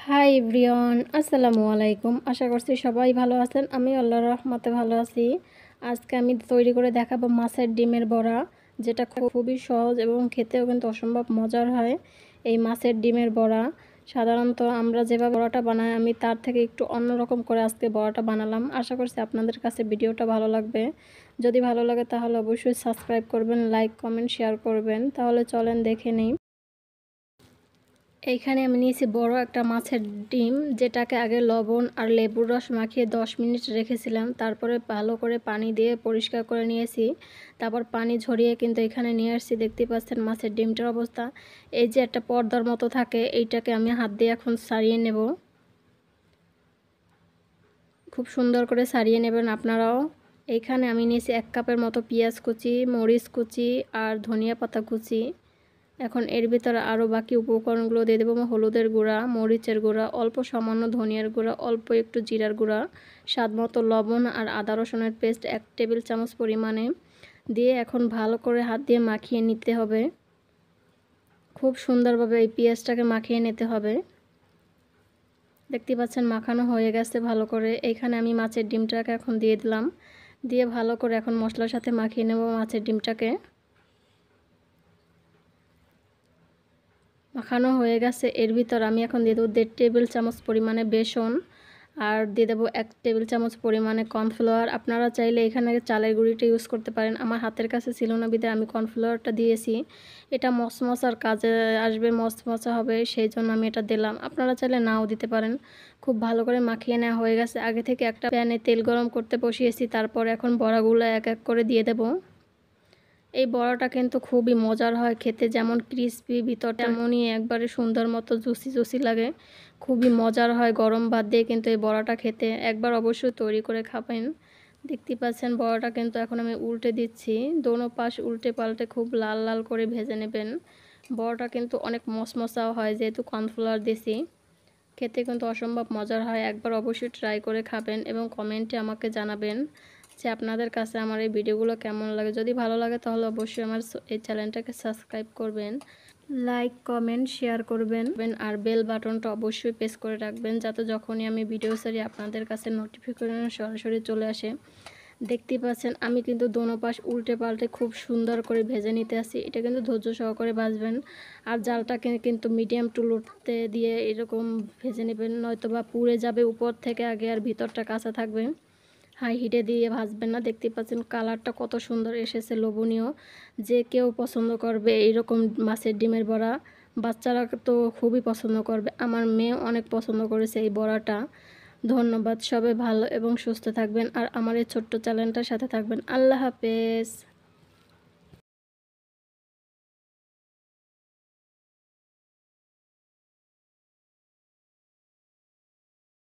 Hi everyone, আসসালামু আলাইকুম। আশা করছি সবাই ভালো আছেন। আমি আল্লাহর রহমতে ভালো আছি। আজকে আমি তৈরি করে দেখাবো মাছের ডিমের বড়া, যেটা খুবই সহজ এবং খেতেও কিন্তু অসম্ভব মজার হয়। এই মাছের ডিমের বড়া সাধারণত আমরা যেভাবে বড়াটা বানাই, আমি তার থেকে একটু অন্যরকম করে আজকে বড়াটা বানালাম। আশা করছি আপনাদের কাছে ভিডিওটা ভালো লাগবে। যদি ভালো লাগে তাহলে অবশ্যই সাবস্ক্রাইব করবেন, লাইক কমেন্ট শেয়ার করবেন। তাহলে চলেন দেখে নিই। এইখানে আমি নিয়েছি বড় একটা মাছের ডিম, যেটাকে আগে লবণ আর লেবুর রস মাখিয়ে 10 মিনিট রেখেছিলাম। তারপরে ভালো করে পানি দিয়ে পরিষ্কার করে নিয়েছি। তারপর পানি ঝরিয়ে কিন্তু এখানে নিয়ে আসছি। দেখতে পাচ্ছেন মাছের ডিমটার অবস্থা। এই যে একটা পর্দার মতো থাকে, এইটাকে আমি হাত দিয়ে এখন ছাড়িয়ে নেব। খুব সুন্দর করে ছাড়িয়ে নেবেন আপনারাও। এইখানে আমি নিয়েছি 1 কাপের মতো পেঁয়াজ কুচি, মরিচ কুচি আর ধনিয়া পাতা কুচি। এখন এর ভিতরে আরও বাকি উপকরণগুলো দিয়ে দেবো। হলুদের গুঁড়া, মরিচের গুঁড়া, অল্প সামান্য ধনিয়ার গুঁড়া, অল্প একটু জিরার গুঁড়া, স্বাদ মতো লবণ আর আদা রসুনের পেস্ট 1 টেবিল চামচ পরিমাণে দিয়ে এখন ভালো করে হাত দিয়ে মাখিয়ে নিতে হবে। খুব সুন্দরভাবে এই পেঁয়াজটাকে মাখিয়ে নিতে হবে। দেখতে পাচ্ছেন মাখানো হয়ে গেছে ভালো করে। এইখানে আমি মাছের ডিমটাকে এখন দিয়ে দিলাম। দিয়ে ভালো করে এখন মশলার সাথে মাখিয়ে নেব মাছের ডিমটাকে। মাখানো হয়ে গেছে। এর ভিতর আমি এখন দিয়ে দেবো 1.5 টেবিল চামচ পরিমাণে বেসন আর দিয়ে দেবো 1 টেবিল চামচ পরিমাণে কর্নফ্লাওয়ার। আপনারা চাইলে এখানে চালের গুঁড়িটা ইউজ করতে পারেন। আমার হাতের কাছে ছিল না বিধায় আমি কর্নফ্লাওয়ারটা দিয়েছি। এটা মচমচার কাজে আসবে, মচমচা হবে, সেই জন্য আমি এটা দিলাম। আপনারা চাইলে নাও দিতে পারেন। খুব ভালো করে মাখিয়ে নেওয়া হয়ে গেছে। আগে থেকে একটা প্যানে তেল গরম করতে বসিয়েছি। তারপর এখন বড়াগুলো এক এক করে দিয়ে দেবো। এই বড়াটা কিন্তু খুবই মজার হয় খেতে, যেমন ক্রিসপি ভিতর তেমনই একবারে সুন্দর মতো জুসি জুসি লাগে। খুবই মজার হয় গরম ভাত দিয়ে কিন্তু এই বড়াটা খেতে। একবার অবশ্যই তৈরি করে খাবেন। দেখতে পাচ্ছেন বড়াটা কিন্তু এখন আমি উল্টে দিচ্ছি। দোনো পাশ উল্টে পাল্টে খুব লাল লাল করে ভেজে নেবেন। বড়াটা কিন্তু অনেক মচমচাও হয় যেহেতু কর্নফ্লাওয়ার দিয়েছি। খেতে কিন্তু অসম্ভব মজার হয়। একবার অবশ্যই ট্রাই করে খাবেন এবং কমেন্টে আমাকে জানাবেন যে আপনাদের কাছে আমার এই ভিডিওগুলো কেমন লাগে। যদি ভালো লাগে তাহলে অবশ্যই আমার এই চ্যানেলটাকে সাবস্ক্রাইব করবেন, লাইক কমেন্ট শেয়ার করবেন আর বেল বাটনটা অবশ্যই প্রেস করে রাখবেন, যাতে যখনই আমি ভিডিও ছাড়ি আপনাদের কাছে নোটিফিকেশন সরাসরি চলে আসে। দেখতে পাচ্ছেন আমি কিন্তু দোনো পাশ উল্টে পাল্টে খুব সুন্দর করে ভেজে নিতে আসি। এটা কিন্তু ধৈর্য সহকারে ভাজবেন আর জালটাকে কিন্তু মিডিয়াম টু লোতে দিয়ে এরকম ভেজে নেবেন, নয়তো বা পুড়ে যাবে উপর থেকে আগে আর ভিতরটা কাঁচা থাকবে। হাই হিটে দিয়ে ভাজবেন না। দেখতে পাচ্ছেন কালারটা কত সুন্দর এসেছে, লোভনীয়। যে কেউ পছন্দ করবে এইরকম মাছের ডিমের বড়া। বাচ্চারা তো খুবই পছন্দ করবে। আমার মেয়ে অনেক পছন্দ করেছে এই বড়াটা। ধন্যবাদ। সবাই ভালো এবং সুস্থ থাকবেন আর আমার এই ছোট্ট চ্যানেলটার সাথে থাকবেন। আল্লাহ হাফেজ।